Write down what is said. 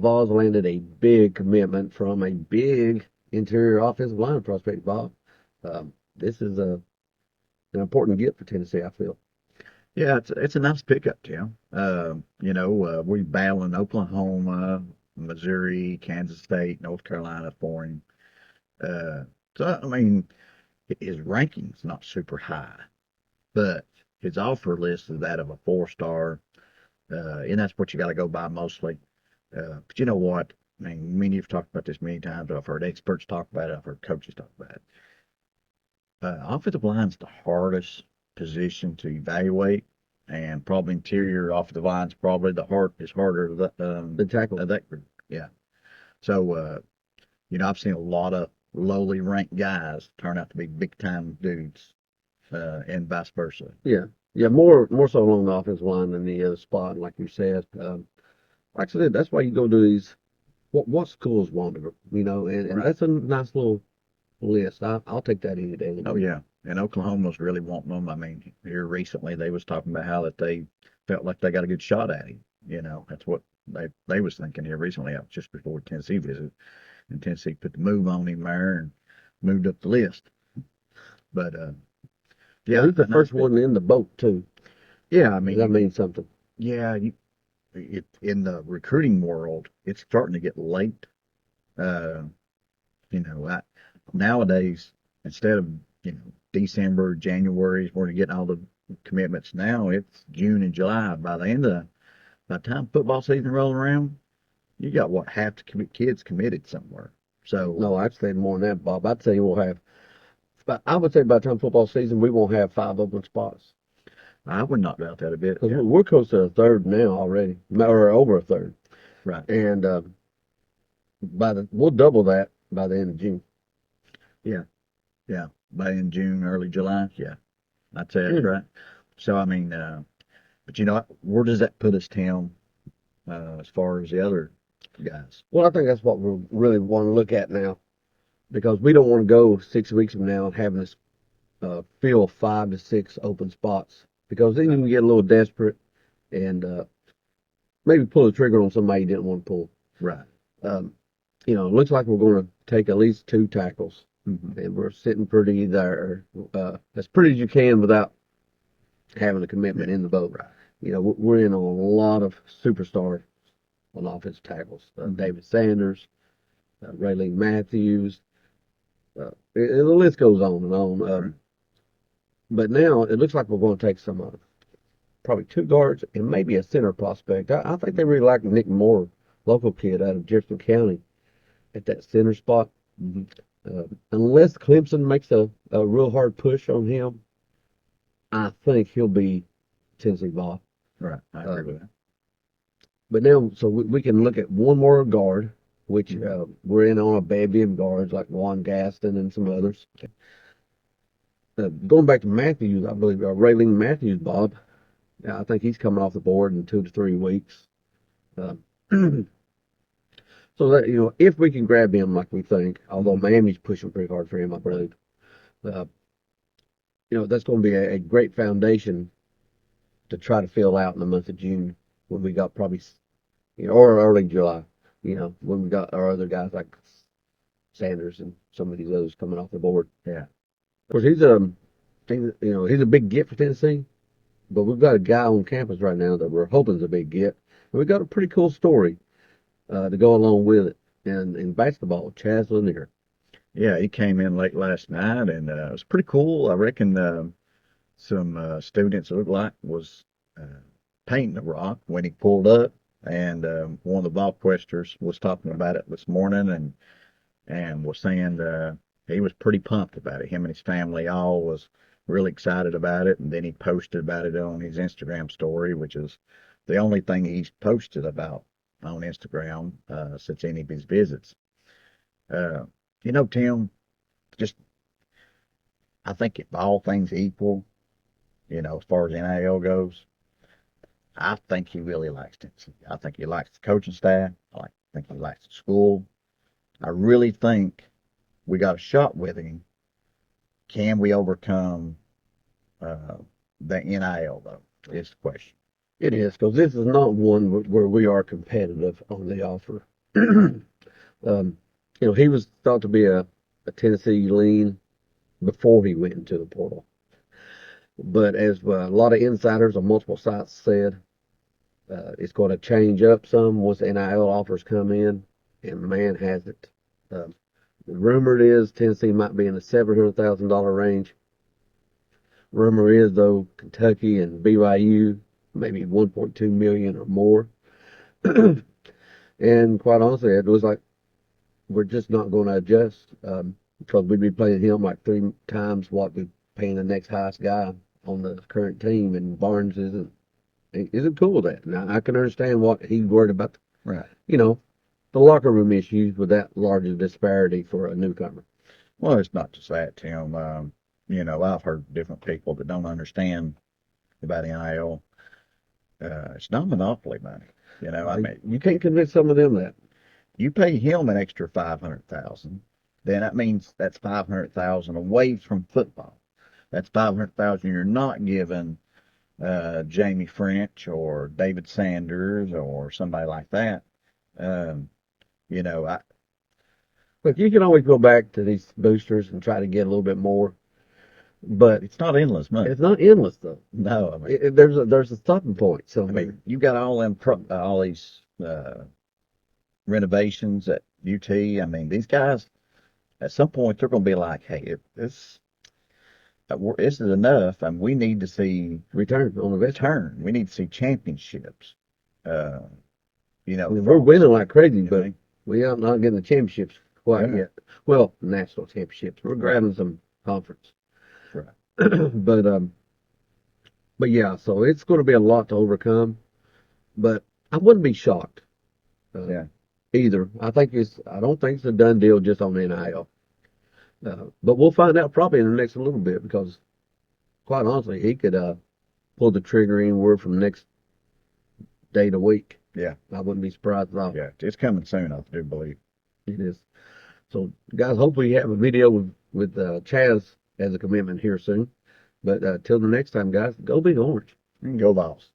Vols landed a big commitment from a big interior offensive line prospect, Bob. This is an important get for Tennessee, I feel. Yeah, it's a nice pickup, Tim. We battling Oklahoma, Missouri, Kansas State, North Carolina for him. Uh, so I mean, his ranking's not super high, but his offer list is that of a 4-star, and that's what you got to go by mostly. But you know what? I mean, me and you've talked about this many times. I've heard experts talk about it. I've heard coaches talk about it. Offensive line's the hardest position to evaluate, and probably interior offensive line's probably is harder The tackle. of that group. Yeah. So, I've seen a lot of lowly ranked guys turn out to be big time dudes, and vice versa. Yeah. Yeah, more so along the offensive line than the other spot, like you said. Like I said, that's why you go to these what schools want to, and Right. that's a nice little list. I'll take that any day. Oh yeah. And Oklahoma's really wanting them. I mean, here recently they was talking about how that they felt like they got a good shot at him. That's what they was thinking here recently, just before Tennessee visit. And Tennessee put the move on him there and moved up the list. But Yeah, yeah, he's the nice first pick. one in the boat too. Yeah, I That mean, means something. yeah, in the recruiting world, it's starting to get late. Uh, nowadays, instead of, December, January, where you're getting all the commitments now, it's June and July. By the time football season rolls around, you got what, half the kids committed somewhere. So, No, I'd say more than that, Bob. I'd say we'll have. But I would say by the time football season, we won't have 5 open spots I would not doubt that a bit. because Yeah, we're close to a third now already, or over a third, right. and we'll double that by the end of June. Yeah, yeah. By in June, early July. Yeah, I'd say that's Mm. right. So, I mean, but where does that put us, Tim, as far as the other guys? Well, I think that's what we really want to look at now because we don't want to go 6 weeks from now and having this fill 5 to 6 open spots because then you can get a little desperate and maybe pull the trigger on somebody you didn't want to pull. Right. Um, it looks like we're going to take at least 2 tackles, Hmm. and we're sitting pretty there, as pretty as you can without having a Yeah. commitment in the boat. Right. We're in on a lot of superstars on offensive tackles. Hmm. David Sanders, Raylene Matthews, the list goes on and on. Right. But now it looks like we're going to take some probably 2 guards and maybe a center prospect. I think they really like Nick Moore, local kid out of Jefferson County, at that center spot. Hmm. Unless Clemson makes a real hard push on him, I think he'll be Tennessee ball. Right. I agree with that. But now, so we can look at one more guard, which Mhm. we're in on a bevy of guards like Juan Gaston and some others. Going back to Matthews, I believe Raylene Matthews, Bob. Yeah, I think he's coming off the board in 2 to 3 weeks. Uh, so that if we can grab him like we think, although Mhm. Miami's pushing pretty hard for him, I believe. Uh, that's going to be a great foundation to try to fill out in the month of June when we got probably, or early July, when we got our other guys like Sanders and some of these others coming off the board. Yeah. Of course, he's a big get for Tennessee, but we've got a guy on campus right now that we're hoping is a big get. And we got a pretty cool story to go along with it. And in basketball, Chaz Lanier. Yeah. He came in late last night, and it was pretty cool. I reckon some students, it looked like, was uh, painting the rock when he pulled up, and one of the ball questers was talking about it this morning, and was saying he was pretty pumped about it. Him and his family all was really excited about it, and then he posted about it on his Instagram story, which is the only thing he's posted about on Instagram since any of his visits. Uh, Tim, just I think if all things equal, as far as NIL goes, I think he really likes Tennessee. I think he likes the coaching staff. Think he likes the school. I really think we got a shot with him. Can we overcome uh, the NIL though? Is the question. It is, because this is not one where we are competitive on the offer. Um, he was thought to be a Tennessee lean before he went into the portal. But as a lot of insiders on multiple sites said, it's going to change up some once the NIL offers come in, and man has it. The rumor is Tennessee might be in the $700,000 range. Rumor is though Kentucky and BYU maybe 1.2 million or more. And quite honestly, it was like we're just not going to adjust because we'd be playing him like 3 times what we're paying the next highest guy on the current team, and Barnes isn't cool with that. Now I can understand what he's worried about. Right. You know, the locker room issues with that large a disparity for a newcomer. Well, it's not just that, Tim. I've heard different people that don't understand about NIL. It's not monopoly money. I mean, You can't convince some of them that. you pay him an extra 500,000, then that means that's 500,000 away from football. That's 500,000 you're not giving Jamie French or David Sanders or somebody like that. Um, I Look, you can always go back to these boosters and try to get a little bit more, but it's not endless money. it's not endless though. No, I mean, There's a stopping point. So I mean, you got all these renovations at UT. I mean, these guys at some point they're going to be like, hey, if this is enough, and we need to see return on investment. return. We need to see championships. Uh, I mean, we're winning like crazy, you but know, we are not getting the championships quite Yeah. yet. Well, national championships. We're grabbing some conference. Right. But but yeah, so it's going to be a lot to overcome. But I wouldn't be shocked Yeah. either. I don't think it's a done deal just on NIL. But we'll find out probably in the next little bit because quite honestly, he could pull the trigger anywhere from next day to week. Yeah. I wouldn't be surprised at all. Yeah. It's coming soon, I do believe. It is. So, guys, hopefully you have a video with Chaz as a commitment here soon. But till the next time, guys, go Big Orange. You can go Vols.